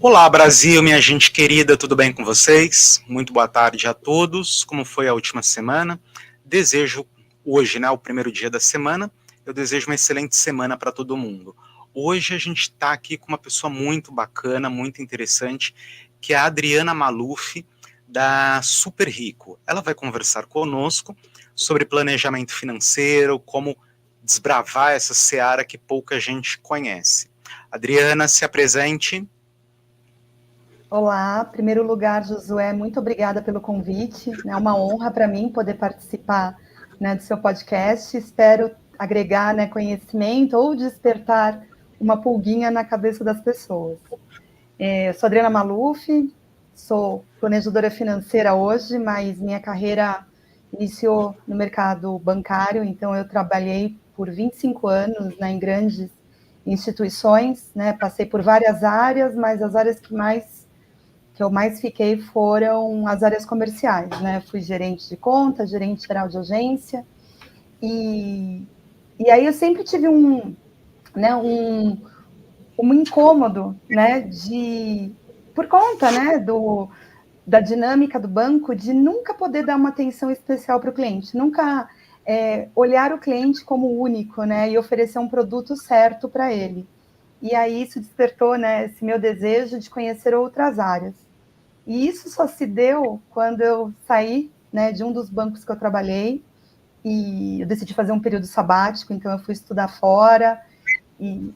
Olá, Brasil, minha gente querida, tudo bem com vocês? Muito boa tarde a todos. Como foi a última semana? Desejo hoje, o primeiro dia da semana, eu desejo uma excelente semana para todo mundo. Hoje a gente está aqui com uma pessoa muito bacana, muito interessante, que é a Adriana Maluf, da Super Rico. Ela vai conversar conosco sobre planejamento financeiro, como desbravar essa seara que pouca gente conhece. Adriana, se apresente. Olá, em primeiro lugar, Josué, muito obrigada pelo convite. É uma honra para mim poder participar, do seu podcast. Espero agregar, conhecimento ou despertar uma pulguinha na cabeça das pessoas. Eu sou Adriana Maluf, sou planejadora financeira hoje, mas minha carreira iniciou no mercado bancário, então eu trabalhei por 25 anos, em grandes instituições, passei por várias áreas, mas as áreas que eu mais fiquei foram as áreas comerciais, Fui gerente de conta, gerente geral de agência, e aí eu sempre tive um incômodo, por conta, da dinâmica do banco, de nunca poder dar uma atenção especial para o cliente, nunca olhar o cliente como único, e oferecer um produto certo para ele. E aí isso despertou, esse meu desejo de conhecer outras áreas. E isso só se deu quando eu saí, de um dos bancos que eu trabalhei, e eu decidi fazer um período sabático, então eu fui estudar fora, e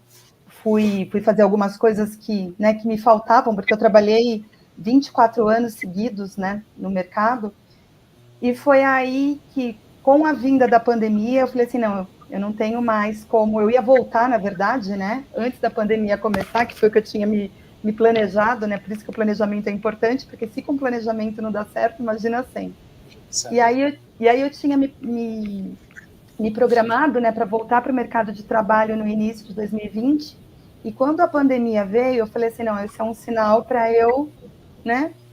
fui fazer algumas coisas que me faltavam, porque eu trabalhei 24 anos seguidos, no mercado, e foi aí que, com a vinda da pandemia, eu falei assim, não, eu não tenho mais como, eu ia voltar, na verdade, antes da pandemia começar, que foi o que eu tinha me planejado, por isso que o planejamento é importante, porque se com planejamento não dá certo, imagina sem. E aí eu tinha me programado, para voltar para o mercado de trabalho no início de 2020, e quando a pandemia veio, eu falei assim, não, esse é um sinal para eu,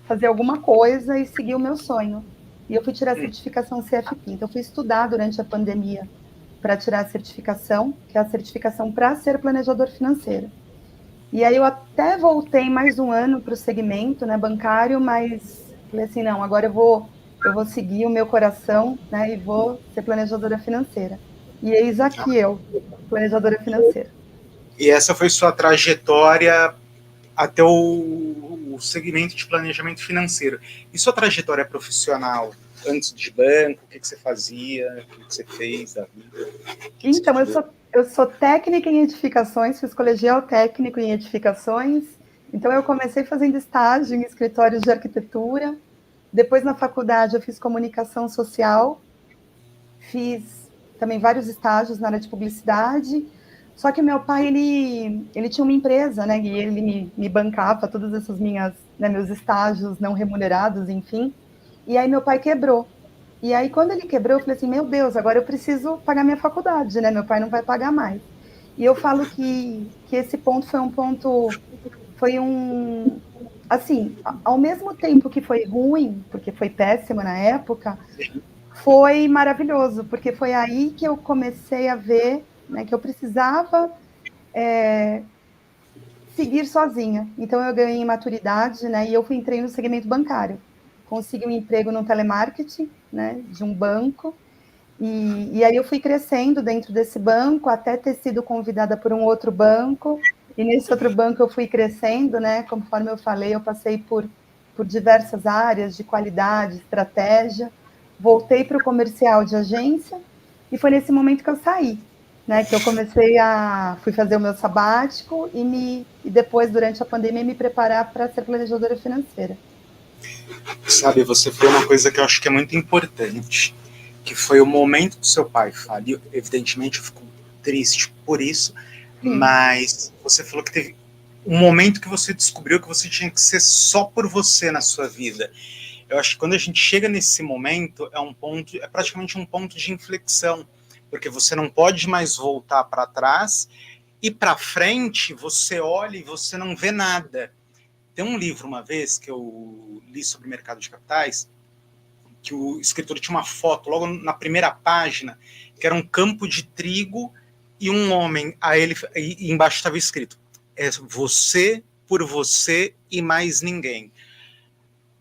fazer alguma coisa e seguir o meu sonho. E eu fui tirar a certificação CFP. Então, eu fui estudar durante a pandemia para tirar a certificação, que é a certificação para ser planejador financeiro. E aí eu até voltei mais um ano para o segmento, bancário, mas falei assim, não, agora eu vou seguir o meu coração, e vou ser planejadora financeira. E eis aqui eu, planejadora financeira. E essa foi sua trajetória até o segmento de planejamento financeiro. E sua trajetória profissional, antes de banco, o que você fazia, o que você fez da vida? Então, eu sou técnica em edificações, fiz colegial técnico em edificações, então eu comecei fazendo estágio em escritórios de arquitetura, depois na faculdade eu fiz comunicação social, fiz também vários estágios na área de publicidade, só que meu pai, ele tinha uma empresa, e ele me bancava todas essas meus estágios não remunerados, enfim, e aí meu pai quebrou. E aí, quando ele quebrou, eu falei assim, meu Deus, agora eu preciso pagar minha faculdade, meu pai não vai pagar mais. E eu falo que esse ponto foi assim, ao mesmo tempo que foi ruim, porque foi péssimo na época, foi maravilhoso, porque foi aí que eu comecei a ver, que eu precisava seguir sozinha. Então, eu ganhei maturidade, e eu entrei no segmento bancário. Consegui um emprego no telemarketing, de um banco, e aí eu fui crescendo dentro desse banco, até ter sido convidada por um outro banco, e nesse outro banco eu fui crescendo, conforme eu falei, eu passei por diversas áreas de qualidade, estratégia, voltei para o comercial de agência, e foi nesse momento que eu saí, que eu fui fazer o meu sabático, e depois, durante a pandemia, me preparar para ser planejadora financeira. Sabe, você falou uma coisa que eu acho que é muito importante, que foi o momento que seu pai faliu. Evidentemente, eu fico triste por isso, mas você falou que teve um momento que você descobriu que você tinha que ser só por você na sua vida. Eu acho que quando a gente chega nesse momento, é praticamente um ponto de inflexão, porque você não pode mais voltar para trás, e para frente você olha e você não vê nada. Tem um livro uma vez que eu li sobre mercado de capitais, que o escritor tinha uma foto logo na primeira página, que era um campo de trigo e um homem, e embaixo estava escrito: é você por você e mais ninguém.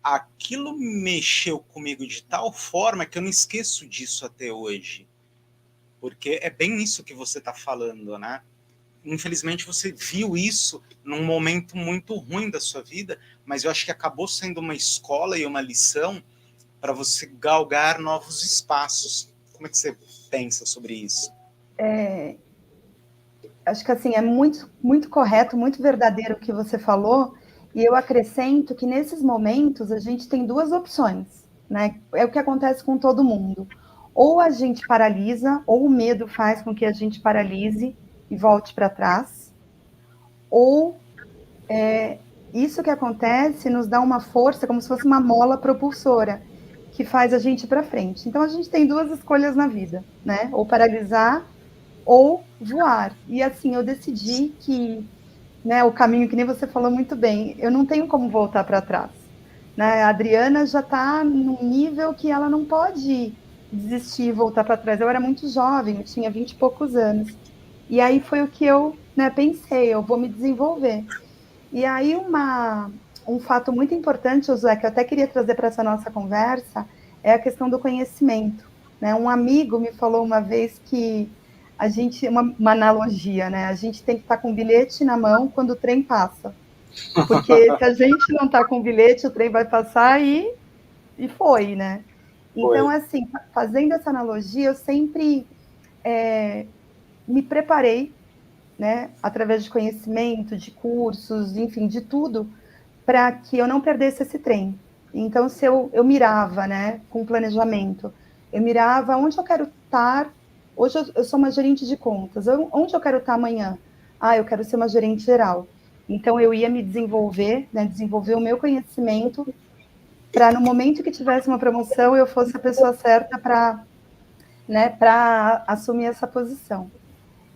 Aquilo mexeu comigo de tal forma que eu não esqueço disso até hoje. Porque é bem isso que você está falando, né? Infelizmente você viu isso num momento muito ruim da sua vida, mas eu acho que acabou sendo uma escola e uma lição para você galgar novos espaços. Como é que você pensa sobre isso? Acho que assim é muito, muito correto, muito verdadeiro o que você falou, e eu acrescento que nesses momentos a gente tem duas opções, né? É o que acontece com todo mundo. Ou a gente paralisa, ou o medo faz com que a gente paralise e volte para trás, ou isso que acontece nos dá uma força, como se fosse uma mola propulsora, que faz a gente ir para frente. Então a gente tem duas escolhas na vida, né? Ou paralisar ou voar. E assim, eu decidi que, né, o caminho que nem você falou muito bem, eu não tenho como voltar para trás. Né? A Adriana já está num nível que ela não pode desistir e voltar para trás. Eu era muito jovem, eu tinha 20 e poucos anos. E aí foi o que eu, né, pensei, eu vou me desenvolver. E aí um fato muito importante, Josué, que eu até queria trazer para essa nossa conversa, é a questão do conhecimento. Né? Um amigo me falou uma vez que a gente, uma analogia, né? A gente tem que estar com o bilhete na mão quando o trem passa. Porque se a gente não está com o bilhete, o trem vai passar e foi, né? Então, Foi. assim, fazendo essa analogia, eu sempre me preparei, né, através de conhecimento, de cursos, enfim, de tudo, para que eu não perdesse esse trem. Então, se eu mirava, né, com planejamento, eu mirava onde eu quero estar. Hoje eu sou uma gerente de contas. Onde eu quero estar amanhã? Ah, eu quero ser uma gerente geral. Então, eu ia me desenvolver, né, desenvolver o meu conhecimento para, no momento que tivesse uma promoção, eu fosse a pessoa certa para, né, para assumir essa posição.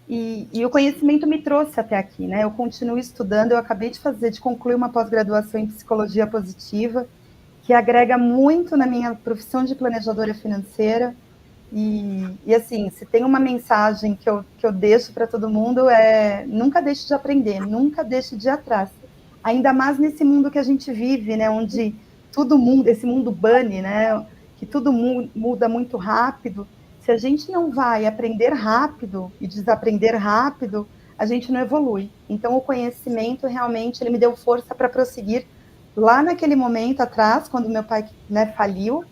E o conhecimento me trouxe até aqui, né? Eu continuo estudando, eu acabei de concluir uma pós-graduação em psicologia positiva, que agrega muito na minha profissão de planejadora financeira. E assim, se tem uma mensagem que eu deixo para todo mundo é nunca deixe de aprender, nunca deixe de ir atrás. Ainda mais nesse mundo que a gente vive, né? Onde tudo muda, esse mundo bunny, né? Que tudo muda muito rápido. Se a gente não vai aprender rápido e desaprender rápido, a gente não evolui. Então, o conhecimento realmente ele me deu força para prosseguir lá naquele momento atrás, quando meu pai, né, faliu,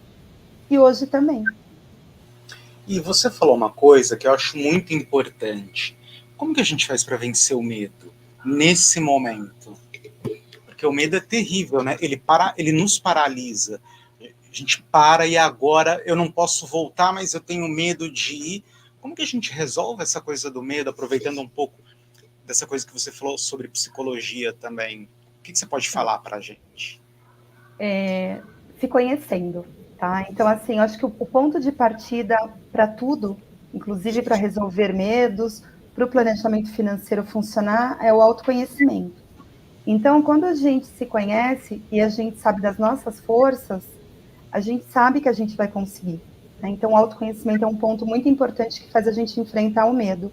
e hoje também. E você falou uma coisa que eu acho muito importante. Como que a gente faz para vencer o medo nesse momento? Porque o medo é terrível, né? Ele nos paralisa. A gente para e agora eu não posso voltar, mas eu tenho medo de ir. Como que a gente resolve essa coisa do medo, aproveitando um pouco dessa coisa que você falou sobre psicologia também? O que você pode falar para a gente? Se conhecendo, tá? Então, assim, eu acho que o ponto de partida para tudo, inclusive para resolver medos, para o planejamento financeiro funcionar, é o autoconhecimento. Então, quando a gente se conhece e a gente sabe das nossas forças, a gente sabe que a gente vai conseguir. Né? Então, o autoconhecimento é um ponto muito importante que faz a gente enfrentar o medo.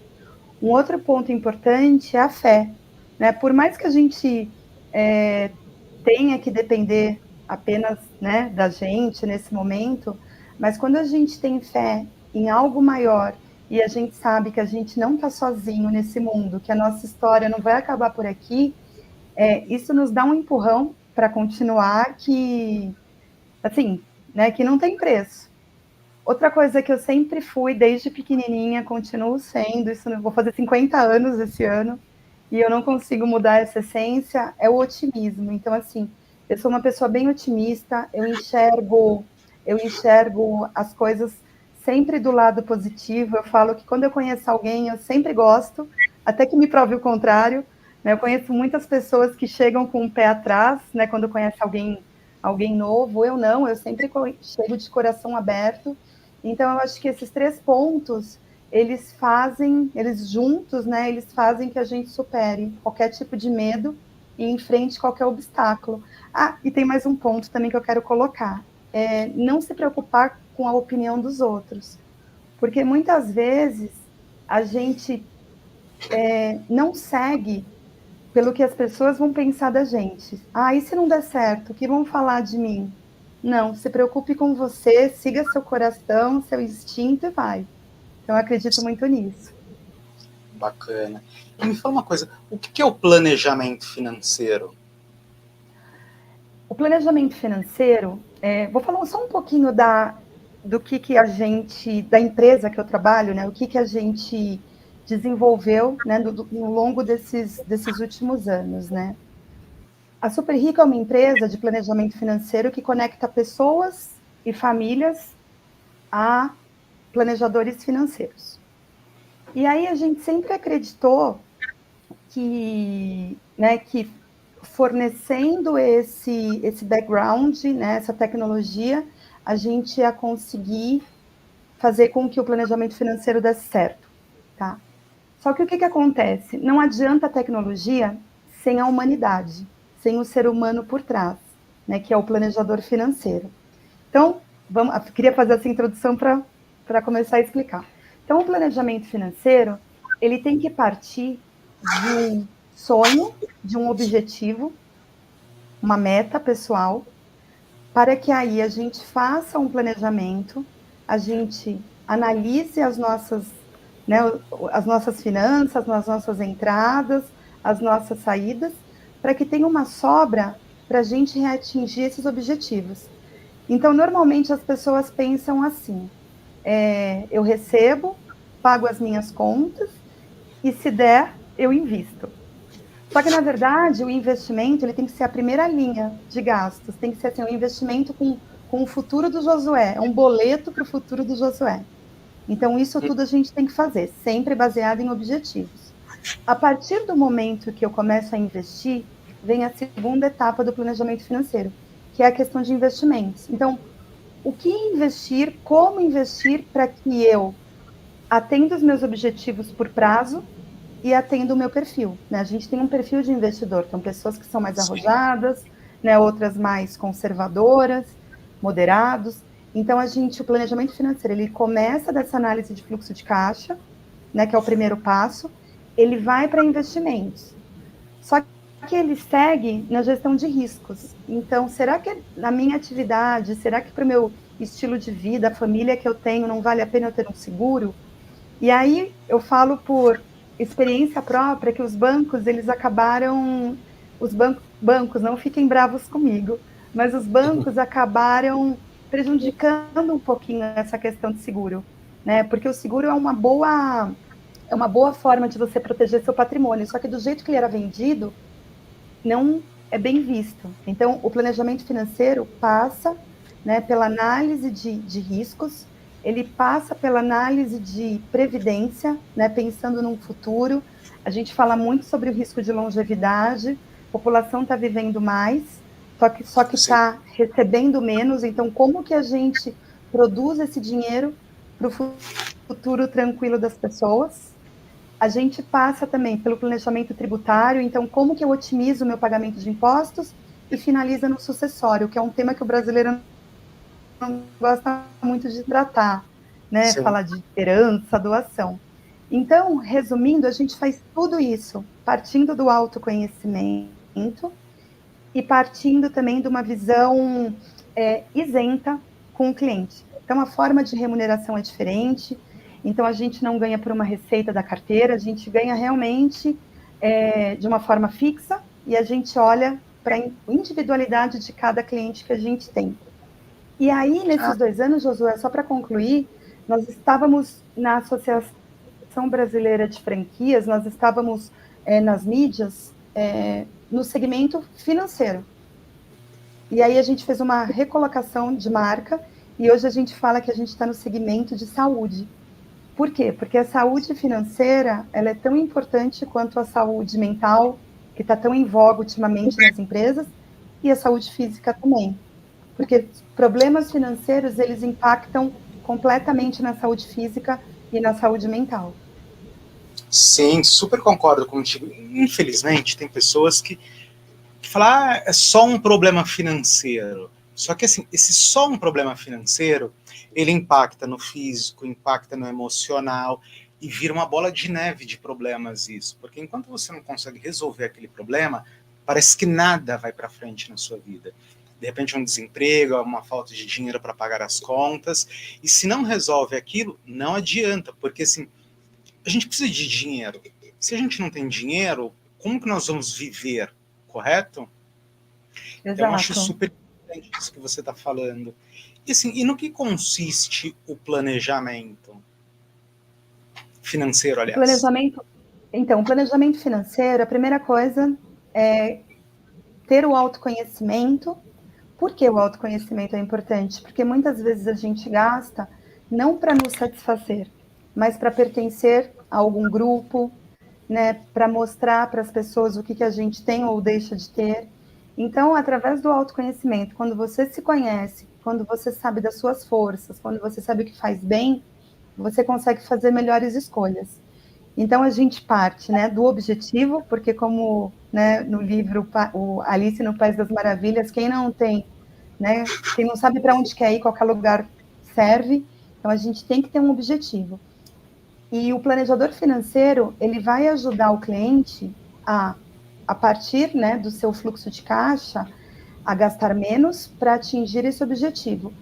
Um outro ponto importante é a fé. Né? Por mais que a gente tenha que depender apenas, né, da gente nesse momento, mas quando a gente tem fé em algo maior e a gente sabe que a gente não está sozinho nesse mundo, que a nossa história não vai acabar por aqui, isso nos dá um empurrão para continuar que, assim, né, que não tem preço. Outra coisa que eu sempre fui desde pequenininha, continuo sendo, isso vou fazer 50 anos esse ano, e eu não consigo mudar essa essência, é o otimismo. Então, assim, eu sou uma pessoa bem otimista, eu enxergo as coisas sempre do lado positivo. Eu falo que quando eu conheço alguém, eu sempre gosto, até que me prove o contrário. Né? Eu conheço muitas pessoas que chegam com o pé atrás, né, quando conhece alguém novo. Eu não, eu sempre chego de coração aberto. Então, eu acho que esses três pontos eles juntos, né, eles fazem que a gente supere qualquer tipo de medo e enfrente qualquer obstáculo. Ah, e tem mais um ponto também que eu quero colocar. Não se preocupar com a opinião dos outros. Porque muitas vezes a gente não segue pelo que as pessoas vão pensar da gente. Ah, e se não der certo, o que vão falar de mim? Não, se preocupe com você, siga seu coração, seu instinto e vai. Então, eu acredito muito nisso. Bacana. E me fala uma coisa, o que é o planejamento financeiro? O planejamento financeiro, vou falar só um pouquinho do que a gente, da empresa que eu trabalho, né? O que a gente desenvolveu, né, no longo desses últimos anos, né? A Super Rica é uma empresa de planejamento financeiro que conecta pessoas e famílias a planejadores financeiros. E aí a gente sempre acreditou que fornecendo esse background, né, essa tecnologia, a gente ia conseguir fazer com que o planejamento financeiro desse certo, tá? Só que o que acontece? Não adianta a tecnologia sem a humanidade, sem o ser humano por trás, né, que é o planejador financeiro. Então, queria fazer essa introdução para começar a explicar. Então, o planejamento financeiro, ele tem que partir de um sonho, de um objetivo, uma meta pessoal, para que aí a gente faça um planejamento, a gente analise né, as nossas finanças, as nossas entradas, as nossas saídas, para que tenha uma sobra para a gente atingir esses objetivos. Então, normalmente as pessoas pensam assim: eu recebo, pago as minhas contas e se der, eu invisto. Só que, na verdade, o investimento ele tem que ser a primeira linha de gastos, tem que ser assim, um investimento com o futuro do Josué, é um boleto para o futuro do Josué. Então, isso tudo a gente tem que fazer, sempre baseado em objetivos. A partir do momento que eu começo a investir, vem a segunda etapa do planejamento financeiro, que é a questão de investimentos. Então, o que investir, como investir para que eu atenda os meus objetivos por prazo e atenda o meu perfil, né? A gente tem um perfil de investidor, então pessoas que são mais arrojadas, né, outras mais conservadoras, moderados. Então o planejamento financeiro, ele começa dessa análise de fluxo de caixa, né, que é o primeiro passo, ele vai para investimentos. Só que ele segue na gestão de riscos. Então, será que na minha atividade, será que para o meu estilo de vida, a família que eu tenho, não vale a pena eu ter um seguro? E aí eu falo por experiência própria que os bancos, eles acabaram, bancos, não fiquem bravos comigo, mas os bancos acabaram prejudicando um pouquinho essa questão de seguro, né? Porque o seguro é uma boa forma de você proteger seu patrimônio, só que do jeito que ele era vendido, não é bem visto. Então, o planejamento financeiro passa, né, pela análise de riscos, ele passa pela análise de previdência, né, pensando num futuro. A gente fala muito sobre o risco de longevidade, a população está vivendo mais, só que está recebendo menos, então como que a gente produz esse dinheiro para o futuro tranquilo das pessoas? A gente passa também pelo planejamento tributário, então como que eu otimizo o meu pagamento de impostos e finaliza no sucessório, que é um tema que o brasileiro não gosta muito de tratar, né? Sim. Falar de herança, doação. Então, resumindo, a gente faz tudo isso partindo do autoconhecimento e partindo também de uma visão isenta com o cliente. Então, a forma de remuneração é diferente. Então, a gente não ganha por uma receita da carteira, a gente ganha realmente de uma forma fixa e a gente olha para a individualidade de cada cliente que a gente tem. E aí, nesses 2 anos, Josué, só para concluir, nós estávamos na Associação Brasileira de Franquias, nós estávamos nas mídias, no segmento financeiro. E aí a gente fez uma recolocação de marca e hoje a gente fala que a gente está no segmento de saúde. Por quê? Porque a saúde financeira ela é tão importante quanto a saúde mental, que está tão em voga ultimamente nas empresas, e a saúde física também. Porque problemas financeiros, eles impactam completamente na saúde física e na saúde mental. Sim, super concordo contigo. Infelizmente, tem pessoas que falam, é só um problema financeiro. Só que, assim, esse só um problema financeiro, ele impacta no físico, impacta no emocional. e vira uma bola de neve de problemas isso, porque enquanto você não consegue resolver aquele problema, parece que nada vai para frente na sua vida. De repente um desemprego, uma falta de dinheiro para pagar as contas, e se não resolve aquilo, não adianta, porque assim, a gente precisa de dinheiro. Se a gente não tem dinheiro, como que nós vamos viver, correto? Exato. Eu acho super importante isso que você está falando. E, assim, e no que consiste o planejamento financeiro, aliás? O planejamento financeiro, a primeira coisa é ter o autoconhecimento. Por que o autoconhecimento é importante? Porque muitas vezes a gente gasta não para nos satisfazer, mas para pertencer a algum grupo, né, para mostrar para as pessoas o que a gente tem ou deixa de ter. Então, através do autoconhecimento, quando você se conhece, quando você sabe das suas forças, quando você sabe o que faz bem, você consegue fazer melhores escolhas. Então, a gente parte, né, do objetivo, porque como, né, no livro o Alice no País das Maravilhas, quem não tem, né, quem não sabe para onde quer ir, qualquer lugar serve, então a gente tem que ter um objetivo. E o planejador financeiro, ele vai ajudar o cliente a partir, né, do seu fluxo de caixa, a gastar menos para atingir esse objetivo.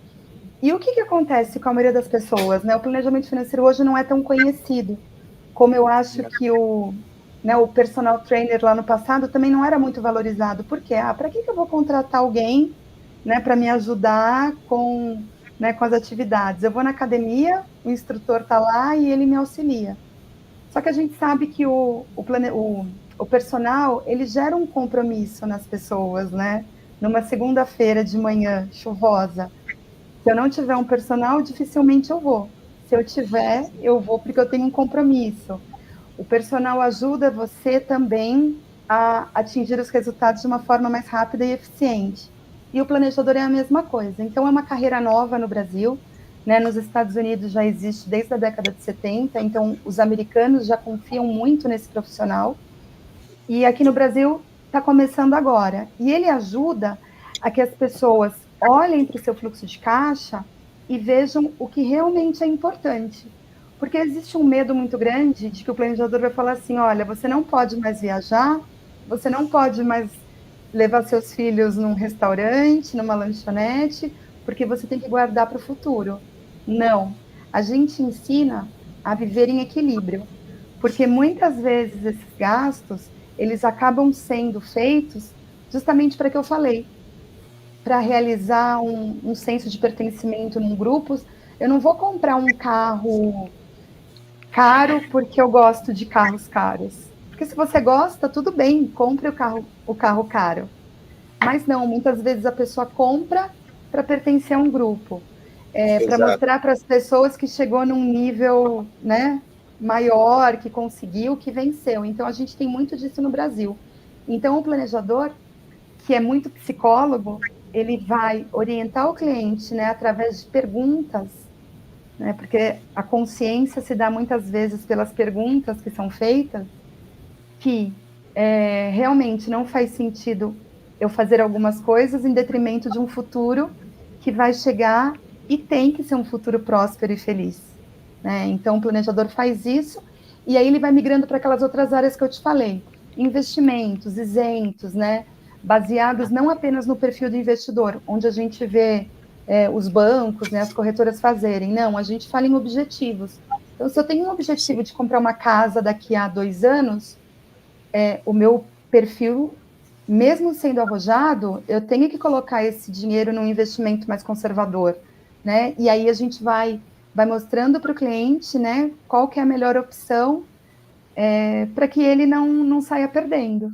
E o que acontece com a maioria das pessoas, né? O planejamento financeiro hoje não é tão conhecido, como eu acho que o personal trainer lá no passado também não era muito valorizado. Por quê? Para que eu vou contratar alguém, né, para me ajudar com as atividades? Eu vou na academia, o instrutor está lá e ele me auxilia. Só que a gente sabe que o personal, ele gera um compromisso nas pessoas, né? Numa segunda-feira de manhã chuvosa, se eu não tiver um personal, dificilmente eu vou. Se eu tiver, eu vou porque eu tenho um compromisso. O personal ajuda você também a atingir os resultados de uma forma mais rápida e eficiente. E o planejador é a mesma coisa. Então, é uma carreira nova no Brasil, né? Nos Estados Unidos já existe desde a década de 70, então os americanos já confiam muito nesse profissional. E aqui no Brasil está começando agora. E ele ajuda a que as pessoas olhem para o seu fluxo de caixa e vejam o que realmente é importante. Porque existe um medo muito grande de que o planejador vai falar assim, olha, você não pode mais viajar, você não pode mais levar seus filhos num restaurante, numa lanchonete, porque você tem que guardar para o futuro. Não. A gente ensina a viver em equilíbrio. Porque muitas vezes esses gastos, eles acabam sendo feitos justamente para que eu falei, para realizar um senso de pertencimento num grupo. Eu não vou comprar um carro caro porque eu gosto de carros caros. Porque se você gosta, tudo bem, compre o carro caro. Mas não, muitas vezes a pessoa compra para pertencer a um grupo, para mostrar para as pessoas que chegou num nível, né, maior, que conseguiu, que venceu. Então, a gente tem muito disso no Brasil. Então, o planejador, que é muito psicólogo, ele vai orientar o cliente, né, através de perguntas, né, porque a consciência se dá muitas vezes pelas perguntas que são feitas, que realmente não faz sentido eu fazer algumas coisas em detrimento de um futuro que vai chegar e tem que ser um futuro próspero e feliz, né? Então, o planejador faz isso e aí ele vai migrando para aquelas outras áreas que eu te falei, investimentos, isentos, né? Baseados não apenas no perfil do investidor, onde a gente vê os bancos, né, as corretoras fazerem. Não, a gente fala em objetivos. Então, se eu tenho um objetivo de comprar uma casa daqui a 2 anos, o meu perfil, mesmo sendo arrojado, eu tenho que colocar esse dinheiro num investimento mais conservador, né? E aí a gente vai mostrando para o cliente, né, qual que é a melhor opção para que ele não saia perdendo.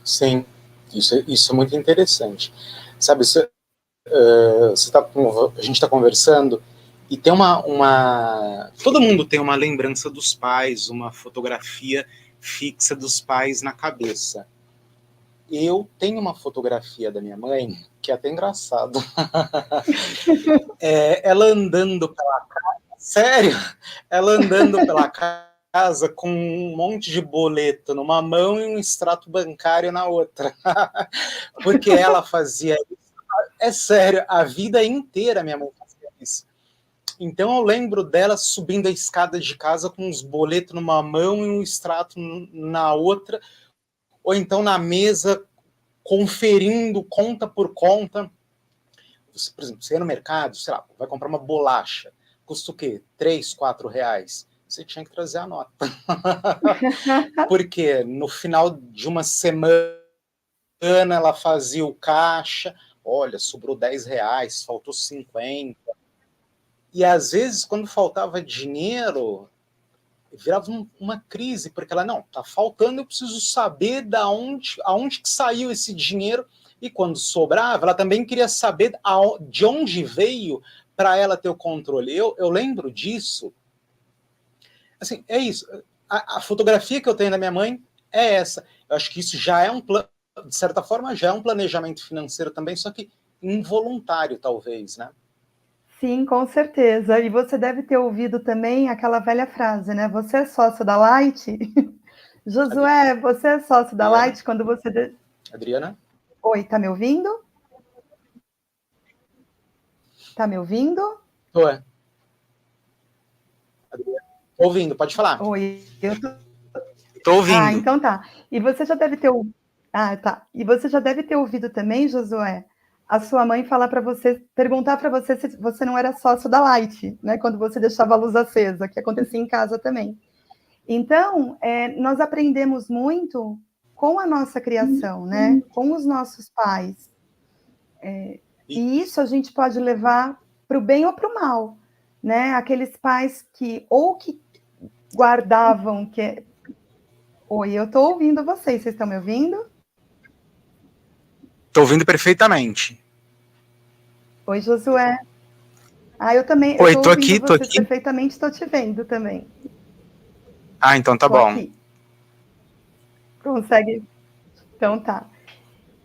Sim, isso é muito interessante. Sabe, a gente está conversando e tem todo mundo tem uma lembrança dos pais, uma fotografia fixa dos pais na cabeça. Eu tenho uma fotografia da minha mãe que é até engraçado. Ela andando pela casa, sério, ela andando pela casa com um monte de boleto numa mão e um extrato bancário na outra. Porque ela fazia isso. É sério, a vida inteira minha mãe fazia isso. Então eu lembro dela subindo a escada de casa com uns boletos numa mão e um extrato na outra, ou então na mesa conferindo conta por conta. Você, por exemplo, você ia no mercado, sei lá, vai comprar uma bolacha, custa o quê? 3, 4 reais. Você tinha que trazer a nota. Porque no final de uma semana ela fazia o caixa, olha, sobrou 10 reais, faltou 50. E às vezes, quando faltava dinheiro, virava uma crise, porque ela, não, tá faltando, eu preciso saber aonde que saiu esse dinheiro, e quando sobrava, ela também queria saber de onde veio, para ela ter o controle. Eu lembro disso, assim, é isso, a fotografia que eu tenho da minha mãe é essa. Eu acho que isso já é de certa forma, já é um planejamento financeiro também, só que involuntário, talvez, né? Sim, com certeza. E você deve ter ouvido também aquela velha frase, né? Você é sócio da Light? Josué, você é sócio da Light quando você... Adriana? Oi, tá me ouvindo? Tá me ouvindo? Ué. Tô ouvindo, pode falar. Oi, eu tô ouvindo. Ah, então tá. E você já deve ter tá. E você já deve ter ouvido também, Josué, a sua mãe falar para você, perguntar para você se você não era sócio da Light, né? Quando você deixava a luz acesa, que acontecia em casa também. Então, nós aprendemos muito com a nossa criação, né? Com os nossos pais. E isso a gente pode levar para o bem ou para o mal, né? Aqueles pais que guardavam Oi, eu estou ouvindo vocês estão me ouvindo? Estou ouvindo perfeitamente. Oi, Josué. Eu também, eu Oi, estou tô ouvindo aqui, vocês perfeitamente, estou te vendo também. Então tá Tô bom. aqui. Consegue? Então tá.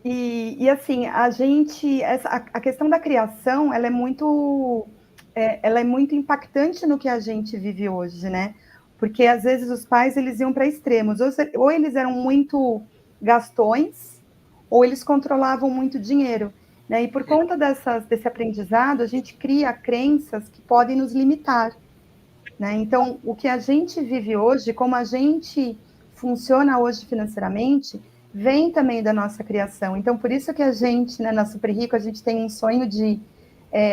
E assim, a questão da criação, ela é muito impactante no que a gente vive hoje, né? Porque às vezes os pais eles iam para extremos, ou eles eram muito gastões, ou eles controlavam muito dinheiro, né? E por conta desse aprendizado, a gente cria crenças que podem nos limitar, né? Então, o que a gente vive hoje, como a gente funciona hoje financeiramente, vem também da nossa criação. Então, por isso que a gente, né, na Super Rico, a gente tem um sonho de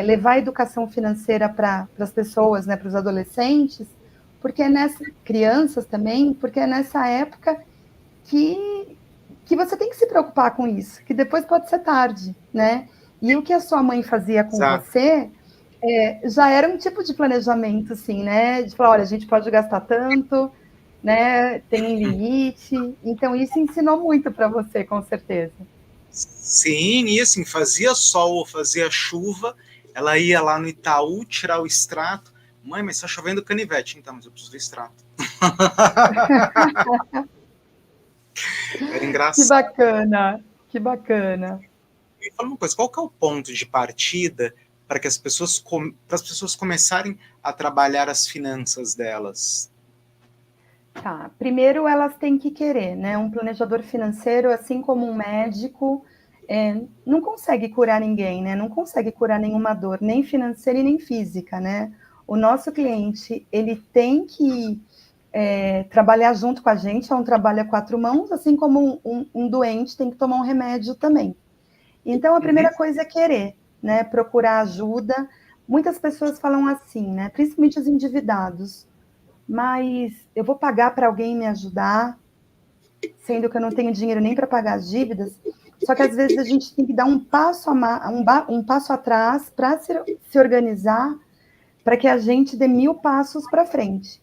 levar a educação financeira para as pessoas, né, para os adolescentes, porque crianças também, porque é nessa época que você tem que se preocupar com isso, que depois pode ser tarde, né? E o que a sua mãe fazia com você já era um tipo de planejamento, assim, né? De falar, olha, a gente pode gastar tanto, né? Tem um limite. Então, isso ensinou muito para você, com certeza. Sim, e assim, fazia sol ou fazia chuva, ela ia lá no Itaú tirar o extrato. Mãe, mas está chovendo canivete, então, mas eu preciso do extrato. Era engraçado. Que bacana, que bacana. Me fala uma coisa, qual que é o ponto de partida para que as pessoas começarem a trabalhar as finanças delas? Tá, primeiro elas têm que querer, né? Um planejador financeiro, assim como um médico, não consegue curar ninguém, né? Não consegue curar nenhuma dor, nem financeira e nem física, né? O nosso cliente, ele tem que trabalhar junto com a gente, é um trabalho a quatro mãos, assim como um doente tem que tomar um remédio também. Então, a primeira coisa é querer, né? Procurar ajuda. Muitas pessoas falam assim, né? Principalmente os endividados. Mas eu vou pagar para alguém me ajudar, sendo que eu não tenho dinheiro nem para pagar as dívidas. Só que às vezes a gente tem que dar um passo atrás para se organizar, para que a gente dê 1000 passos para frente.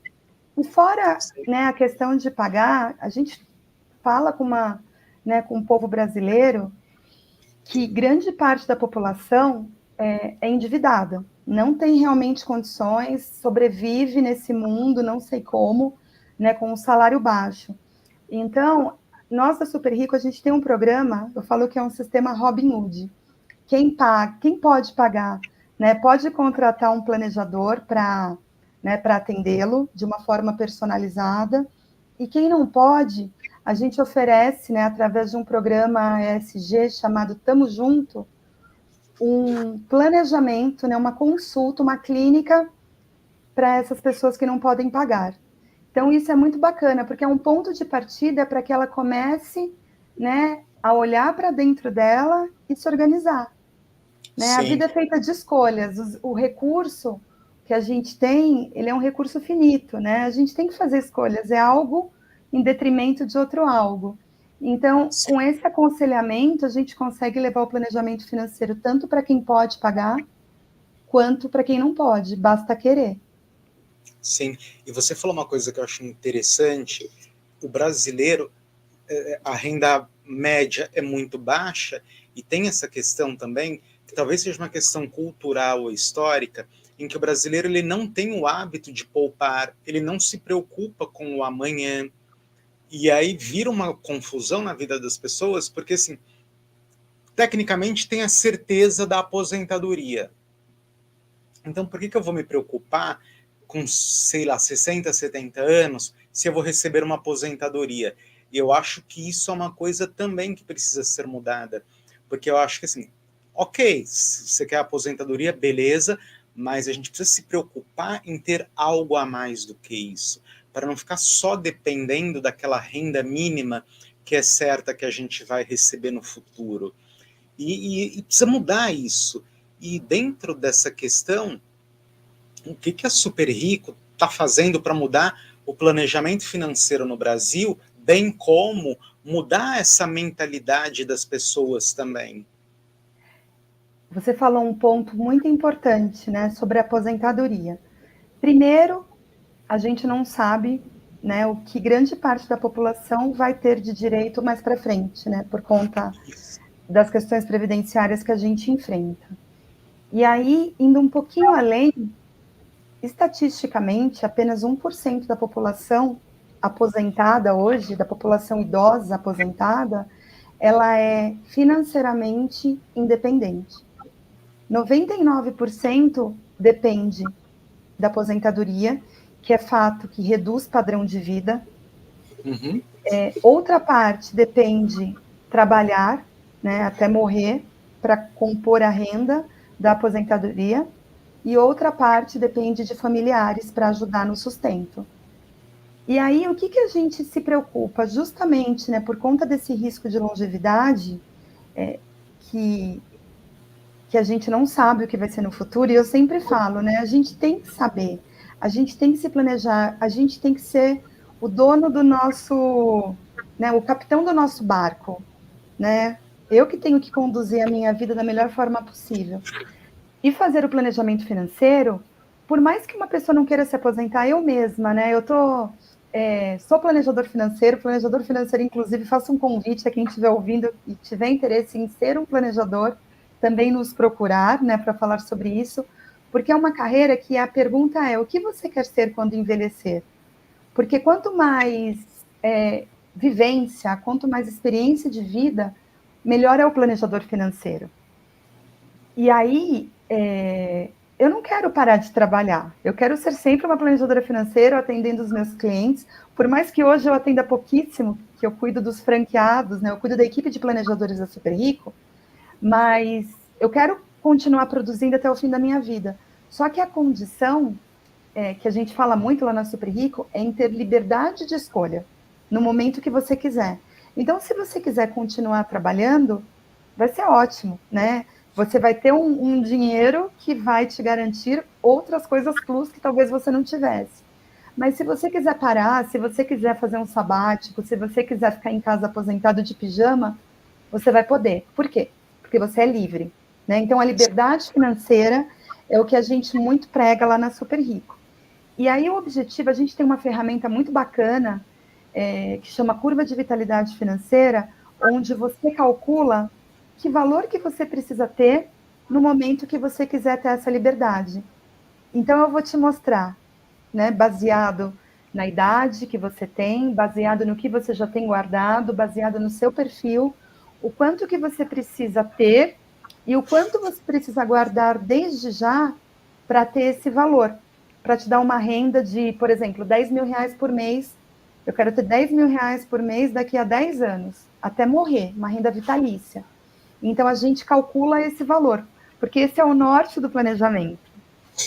E fora, né, a questão de pagar, a gente fala com o povo brasileiro que grande parte da população é endividada, não tem realmente condições, sobrevive nesse mundo, não sei como, né, com um salário baixo. Então, nós da Super Rico, a gente tem um programa, eu falo que é um sistema Robin Hood. Quem pode pagar, né, pode contratar um planejador para atendê-lo de uma forma personalizada, e quem não pode, a gente oferece, né, através de um programa ESG chamado Tamo Junto, um planejamento, né, uma consulta, uma clínica para essas pessoas que não podem pagar. Então, isso é muito bacana, porque é um ponto de partida para que ela comece, né, a olhar para dentro dela e se organizar. Né? A Sim, vida é feita de escolhas. O recurso que a gente tem, ele é um recurso finito, né? A gente tem que fazer escolhas, é algo em detrimento de outro algo. Então, sim, com esse aconselhamento, a gente consegue levar o planejamento financeiro tanto para quem pode pagar, quanto para quem não pode, basta querer. sim. E você falou uma coisa que eu acho interessante: o brasileiro, a renda média é muito baixa, e tem essa questão também, que talvez seja uma questão cultural ou histórica, em que o brasileiro ele não tem o hábito de poupar, ele não se preocupa com o amanhã, e aí vira uma confusão na vida das pessoas, porque assim, tecnicamente tem a certeza da aposentadoria. Então por que eu vou me preocupar com, sei lá, 60, 70 anos, se eu vou receber uma aposentadoria? E eu acho que isso é uma coisa também que precisa ser mudada, porque eu acho que assim, ok, se você quer aposentadoria, beleza, mas a gente precisa se preocupar em ter algo a mais do que isso, para não ficar só dependendo daquela renda mínima que é certa que a gente vai receber no futuro. E precisa mudar isso. E dentro dessa questão, o que a Super Rico está fazendo para mudar o planejamento financeiro no Brasil, bem como mudar essa mentalidade das pessoas também? Você falou um ponto muito importante, né, sobre a aposentadoria. Primeiro, a gente não sabe, né, o que grande parte da população vai ter de direito mais para frente, né, por conta das questões previdenciárias que a gente enfrenta. E aí, indo um pouquinho além, estatisticamente, apenas 1% da população aposentada hoje, da população idosa aposentada, ela é financeiramente independente. 99% depende da aposentadoria, que é fato que reduz padrão de vida. Uhum. Outra parte depende trabalhar, né, até morrer, para compor a renda da aposentadoria, e outra parte depende de familiares para ajudar no sustento. E aí, o que a gente se preocupa? Justamente, né, por conta desse risco de longevidade, é, que, que a gente não sabe o que vai ser no futuro, e eu sempre falo, né, a gente tem que saber, a gente tem que se planejar, a gente tem que ser o dono do nosso, né, o capitão do nosso barco, né? Eu que tenho que conduzir a minha vida da melhor forma possível. E fazer o planejamento financeiro, por mais que uma pessoa não queira se aposentar, eu mesma, né? Sou planejador financeiro, inclusive, faço um convite a quem estiver ouvindo e tiver interesse em ser um planejador, também nos procurar, né, para falar sobre isso, porque é uma carreira que a pergunta é: o que você quer ser quando envelhecer? Porque quanto mais vivência, quanto mais experiência de vida, melhor é o planejador financeiro. E aí, eu não quero parar de trabalhar. Eu quero ser sempre uma planejadora financeira, atendendo os meus clientes. Por mais que hoje eu atenda pouquíssimo, que eu cuido dos franqueados, né? Eu cuido da equipe de planejadores da Super Rico, mas eu quero continuar produzindo até o fim da minha vida. Só que a condição, que a gente fala muito lá na Super Rico, é em ter liberdade de escolha, no momento que você quiser. Então, se você quiser continuar trabalhando, vai ser ótimo, né? Você vai ter um dinheiro que vai te garantir outras coisas plus que talvez você não tivesse. Mas se você quiser parar, se você quiser fazer um sabático, se você quiser ficar em casa aposentado de pijama, você vai poder. Por quê? Porque você é livre, né? Então, a liberdade financeira é o que a gente muito prega lá na Super Rico. E aí, o objetivo, a gente tem uma ferramenta muito bacana, que chama Curva de Vitalidade Financeira, onde você calcula que valor que você precisa ter no momento que você quiser ter essa liberdade. Então, eu vou te mostrar, né, baseado na idade que você tem, baseado no que você já tem guardado, baseado no seu perfil, o quanto que você precisa ter e o quanto você precisa guardar desde já para ter esse valor, para te dar uma renda de, por exemplo, 10 mil reais por mês. Eu quero ter 10 mil reais por mês daqui a 10 anos, até morrer, uma renda vitalícia. Então, a gente calcula esse valor, porque esse é o norte do planejamento.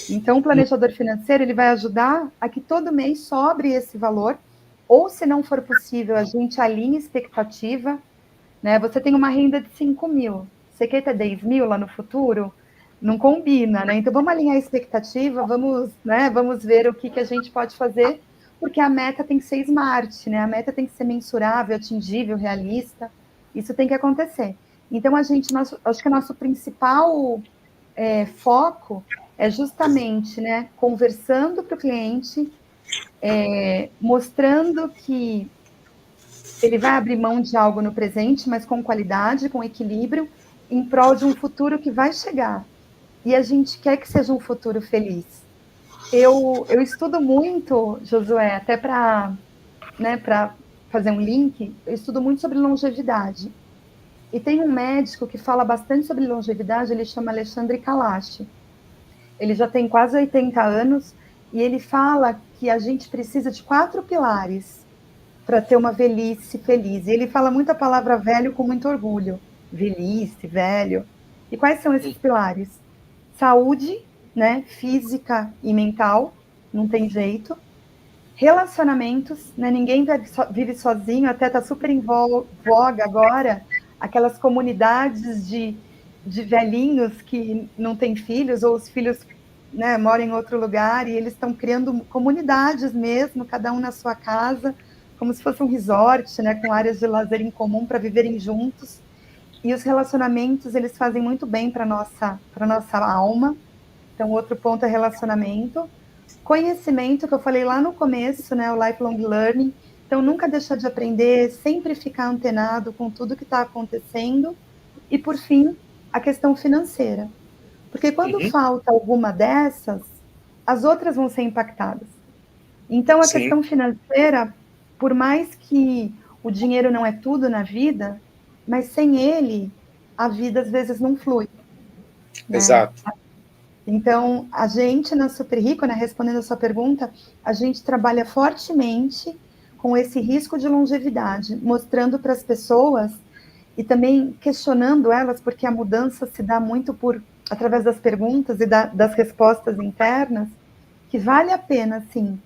Então, o planejador financeiro, ele vai ajudar a que todo mês sobre esse valor, ou se não for possível, a gente alinha expectativa, né? Você tem uma renda de 5 mil, você quer ter 10 mil lá no futuro? Não combina, né? Então, vamos alinhar a expectativa, vamos, né, vamos ver o que a gente pode fazer, porque a meta tem que ser smart, né? A meta tem que ser mensurável, atingível, realista. Isso tem que acontecer. Então, acho que o nosso principal foco é justamente, né, conversando para o cliente, mostrando que ele vai abrir mão de algo no presente, mas com qualidade, com equilíbrio, em prol de um futuro que vai chegar. E a gente quer que seja um futuro feliz. Eu estudo muito, Josué, até para, né, para fazer um link, eu estudo muito sobre longevidade. E tem um médico que fala bastante sobre longevidade, ele chama Alexandre Kalash. Ele já tem quase 80 anos e ele fala que a gente precisa de 4 pilares para ter uma velhice feliz. E ele fala muito a palavra velho com muito orgulho. Velhice, velho. E quais são esses pilares? Saúde, né, física e mental, não tem jeito. Relacionamentos, né, ninguém vive sozinho, até está super em voga agora, aquelas comunidades de velhinhos que não têm filhos, ou os filhos, né, moram em outro lugar, e eles estão criando comunidades mesmo, cada um na sua casa, como se fosse um resort, né, com áreas de lazer em comum para viverem juntos. E os relacionamentos, eles fazem muito bem para nossa alma. Então, outro ponto é relacionamento. Conhecimento, que eu falei lá no começo, né, o lifelong learning. Então, nunca deixar de aprender, sempre ficar antenado com tudo que está acontecendo. E, por fim, a questão financeira. Porque quando falta alguma dessas, as outras vão ser impactadas. Então, a Sim, questão financeira, por mais que o dinheiro não é tudo na vida, mas sem ele, a vida às vezes não flui, né? exato. Então, a gente na Super Rico, né, respondendo a sua pergunta, a gente trabalha fortemente com esse risco de longevidade, mostrando para as pessoas e também questionando elas, porque a mudança se dá muito através das perguntas e das respostas internas, que vale a pena, sim,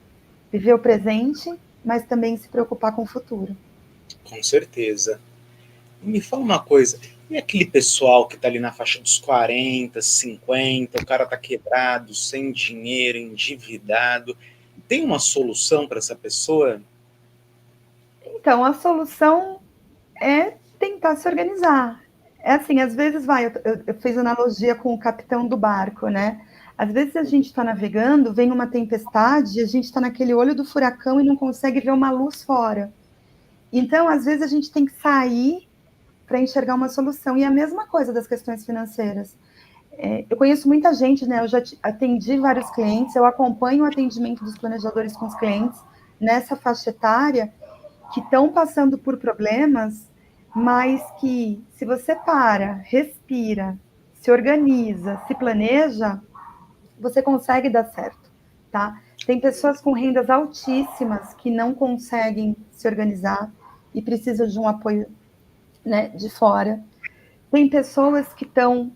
viver o presente, mas também se preocupar com o futuro. Com certeza. Me fala uma coisa, e aquele pessoal que está ali na faixa dos 40, 50, o cara está quebrado, sem dinheiro, endividado, tem uma solução para essa pessoa? Então, a solução é tentar se organizar. É assim, às vezes eu fiz analogia com o capitão do barco, né? Às vezes a gente está navegando, vem uma tempestade, a gente está naquele olho do furacão e não consegue ver uma luz fora. Então, às vezes a gente tem que sair para enxergar uma solução. E a mesma coisa das questões financeiras. Eu conheço muita gente, né? Eu já atendi vários clientes, eu acompanho o atendimento dos planejadores com os clientes nessa faixa etária que estão passando por problemas, mas que se você para, respira, se organiza, se planeja, você consegue dar certo, tá? Tem pessoas com rendas altíssimas que não conseguem se organizar e precisam de um apoio, né, de fora. Tem pessoas que estão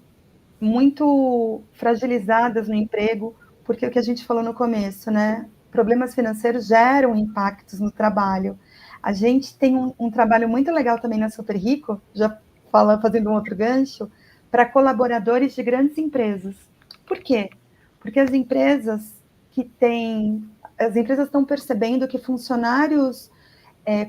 muito fragilizadas no emprego, porque o que a gente falou no começo, né? Problemas financeiros geram impactos no trabalho. A gente tem um trabalho muito legal também na Super Rico, já fazendo um outro gancho, para colaboradores de grandes empresas. Por quê? Porque as empresas estão percebendo que funcionários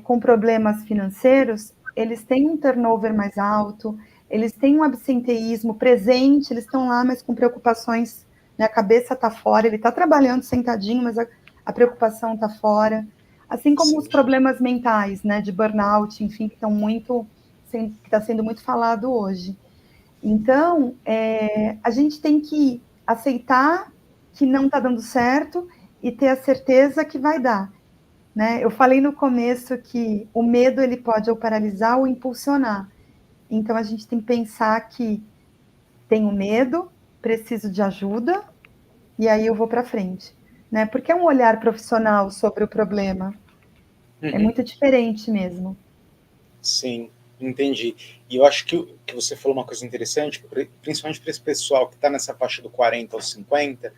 com problemas financeiros, eles têm um turnover mais alto, eles têm um absenteísmo presente, eles estão lá, mas com preocupações, né, a cabeça está fora, ele está trabalhando sentadinho, mas a preocupação está fora. Assim como Sim. os problemas mentais, né, de burnout, enfim, que está sendo muito falado hoje. Então, a gente tem que aceitar que não está dando certo e ter a certeza que vai dar. Né? Eu falei no começo que o medo ele pode ou paralisar ou impulsionar. Então a gente tem que pensar que tenho medo, preciso de ajuda e aí eu vou para frente, né? Porque é um olhar profissional sobre o problema, é Uhum. muito diferente mesmo. Sim, entendi. E eu acho que você falou uma coisa interessante, principalmente para esse pessoal que está nessa faixa do 40 aos 50,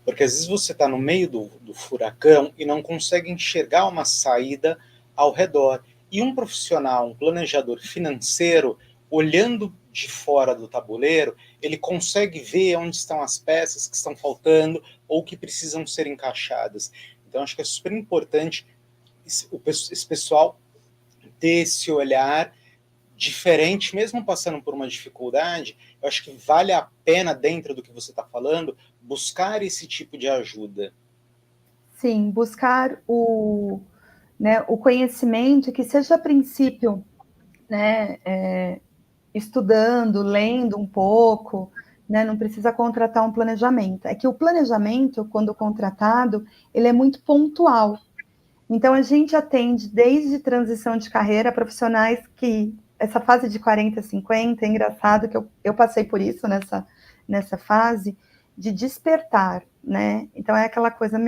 Porque às vezes você está no meio do furacão e não consegue enxergar uma saída ao redor. E um profissional, um planejador financeiro, olhando de fora do tabuleiro, ele consegue ver onde estão as peças que estão faltando ou que precisam ser encaixadas. Então, acho que é super importante esse pessoal ter esse olhar diferente, mesmo passando por uma dificuldade. Eu acho que vale a pena, dentro do que você está falando, buscar esse tipo de ajuda. Sim, buscar o conhecimento que seja a princípio, né, estudando, lendo um pouco, né, não precisa contratar um planejamento. É que o planejamento, quando contratado, ele é muito pontual. Então, a gente atende desde transição de carreira, profissionais que, essa fase de 40, 50, é engraçado que eu passei por isso nessa fase, de despertar, né? Então, é aquela coisa,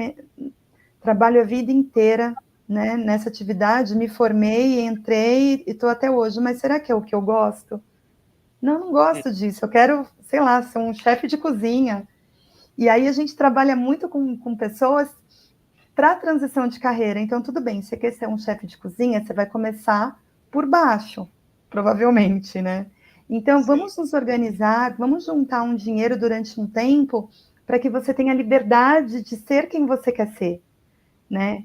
trabalho a vida inteira, né, nessa atividade, me formei, entrei e estou até hoje, mas será que é o que eu gosto? Não, não gosto disso, eu quero, sei lá, ser um chefe de cozinha. E aí a gente trabalha muito com pessoas para a transição de carreira. Então, tudo bem, você quer ser um chefe de cozinha, você vai começar por baixo, provavelmente, né? Então, Sim. vamos nos organizar, vamos juntar um dinheiro durante um tempo para que você tenha liberdade de ser quem você quer ser, né?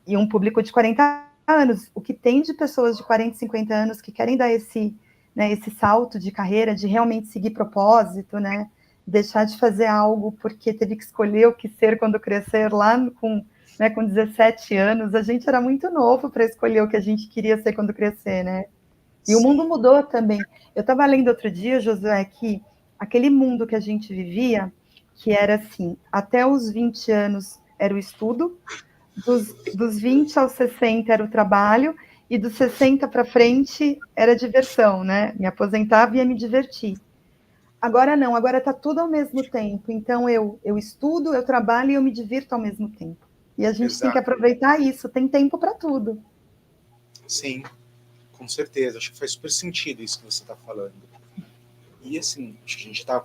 E um público de 40 anos, o que tem de pessoas de 40, 50 anos que querem dar esse salto de carreira, de realmente seguir propósito, né? Deixar de fazer algo porque teve que escolher o que ser quando crescer lá com 17 anos. A gente era muito novo para escolher o que a gente queria ser quando crescer, né? E o mundo Sim. mudou também. Eu estava lendo outro dia, Josué, que aquele mundo que a gente vivia, que era assim, até os 20 anos era o estudo, dos 20 aos 60 era o trabalho, e dos 60 para frente era diversão, né? Me aposentava e ia me divertir. Agora não, agora está tudo ao mesmo tempo. Então eu estudo, eu trabalho e eu me divirto ao mesmo tempo. E a gente tem que Exato. aproveitar isso, tem tempo para tudo. Sim, com certeza. Acho que faz super sentido isso que você está falando. E assim, acho que a gente está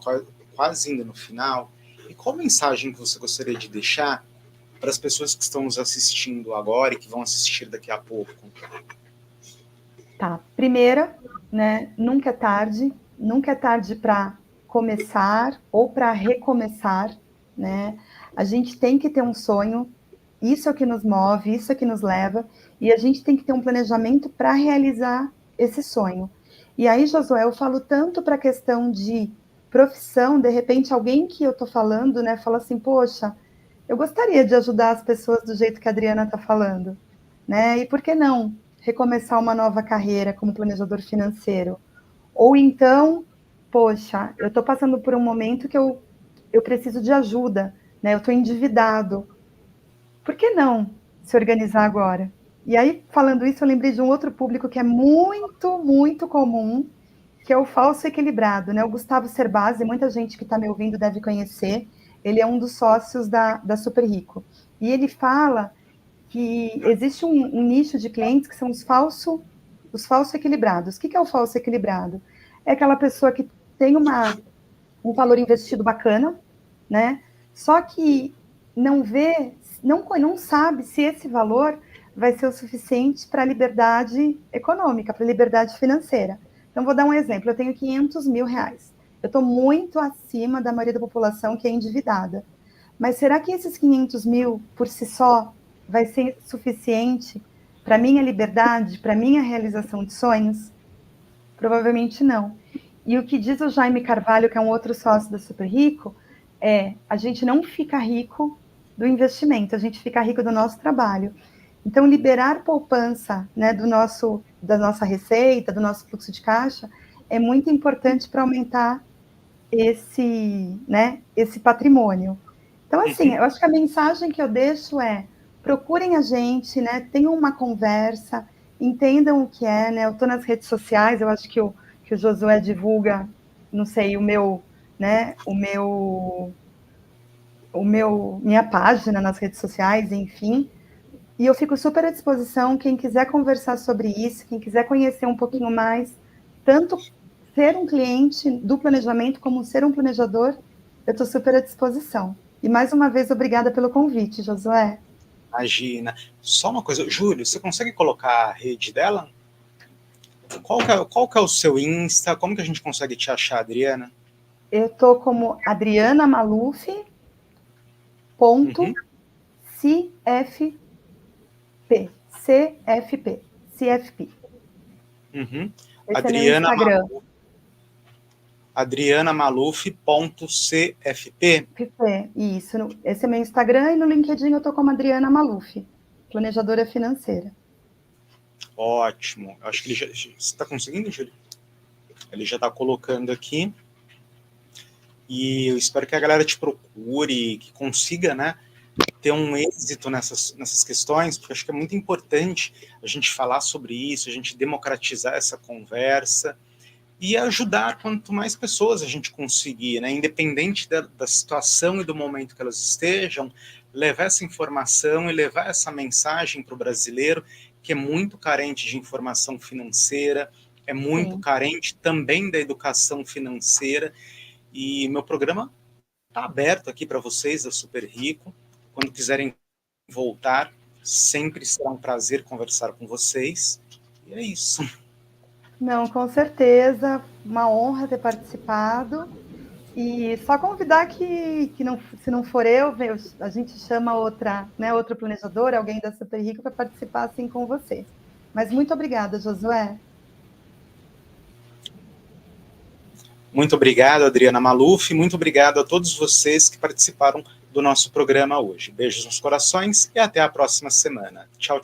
quase indo no final. E qual mensagem que você gostaria de deixar para as pessoas que estão nos assistindo agora e que vão assistir daqui a pouco? Tá. Primeira, né? Nunca é tarde para começar ou para recomeçar, né? A gente tem que ter um sonho, isso é o que nos move, isso é o que nos leva, e a gente tem que ter um planejamento para realizar esse sonho. E aí, Josué, eu falo tanto para a questão de profissão, de repente alguém que eu estou falando, né, fala assim, poxa, eu gostaria de ajudar as pessoas do jeito que a Adriana está falando, né? E por que não recomeçar uma nova carreira como planejador financeiro? Ou então, poxa, eu estou passando por um momento que eu preciso de ajuda, né? Eu estou endividado. Por que não se organizar agora? E aí, falando isso, eu lembrei de um outro público que é muito, muito comum, que é o falso equilibrado, né? O Gustavo Cerbasi, muita gente que está me ouvindo deve conhecer, ele é um dos sócios da Super Rico. E ele fala que existe um nicho de clientes que são os falso equilibrados. O que é o falso equilibrado? É aquela pessoa que tem um valor investido bacana, né? Só que não vê, não sabe se esse valor vai ser o suficiente para a liberdade econômica, para a liberdade financeira. Então, vou dar um exemplo. Eu tenho 500 mil reais. Eu estou muito acima da maioria da população que é endividada. Mas será que esses 500 mil, por si só, vai ser suficiente para minha liberdade, para minha realização de sonhos? Provavelmente não. E o que diz o Jaime Carvalho, que é um outro sócio da Super Rico, é: a gente não fica rico do investimento, a gente fica rico do nosso trabalho. Então, liberar poupança, né, da nossa receita, do nosso fluxo de caixa, é muito importante para aumentar esse patrimônio. Então, assim, Uhum. eu acho que a mensagem que eu deixo é: procurem a gente, né? Tenham uma conversa, entendam o que é, né? Eu estou nas redes sociais, eu acho que o Josué divulga, não sei, né? Minha página nas redes sociais, enfim. E eu fico super à disposição, quem quiser conversar sobre isso, quem quiser conhecer um pouquinho mais, tanto ser um cliente do planejamento como ser um planejador, eu estou super à disposição. E mais uma vez, obrigada pelo convite, Josué. Imagina. Só uma coisa, Júlio, você consegue colocar a rede dela? Qual que é o seu Insta? Como que a gente consegue te achar, Adriana? Eu tô como Adriana Maluf, ponto, CFP. CFP. Esse Adriana é meu Instagram. adrianamaluf.cfp. Isso. Esse é meu Instagram e no LinkedIn eu tô como Adriana Maluf, planejadora financeira. Ótimo. Acho que ele já... Você está conseguindo, Júlio? Ele já está colocando aqui. E eu espero que a galera te procure, que consiga, né, ter um êxito nessas questões, porque acho que é muito importante a gente falar sobre isso, a gente democratizar essa conversa e ajudar quanto mais pessoas a gente conseguir, né, independente da situação e do momento que elas estejam, levar essa informação e levar essa mensagem para o brasileiro, que é muito carente de informação financeira, é muito carente também da educação financeira, e meu programa está aberto aqui para vocês, da Super Rico. Quando quiserem voltar, sempre será um prazer conversar com vocês. E é isso. Não, com certeza, uma honra ter participado. E só convidar que não, se não for eu, a gente chama outra planejadora, alguém da Super Rico, para participar assim com você. Mas muito obrigada, Josué. Muito obrigado, Adriana Maluf. Muito obrigado a todos vocês que participaram do nosso programa hoje. Beijos nos corações e até a próxima semana. Tchau,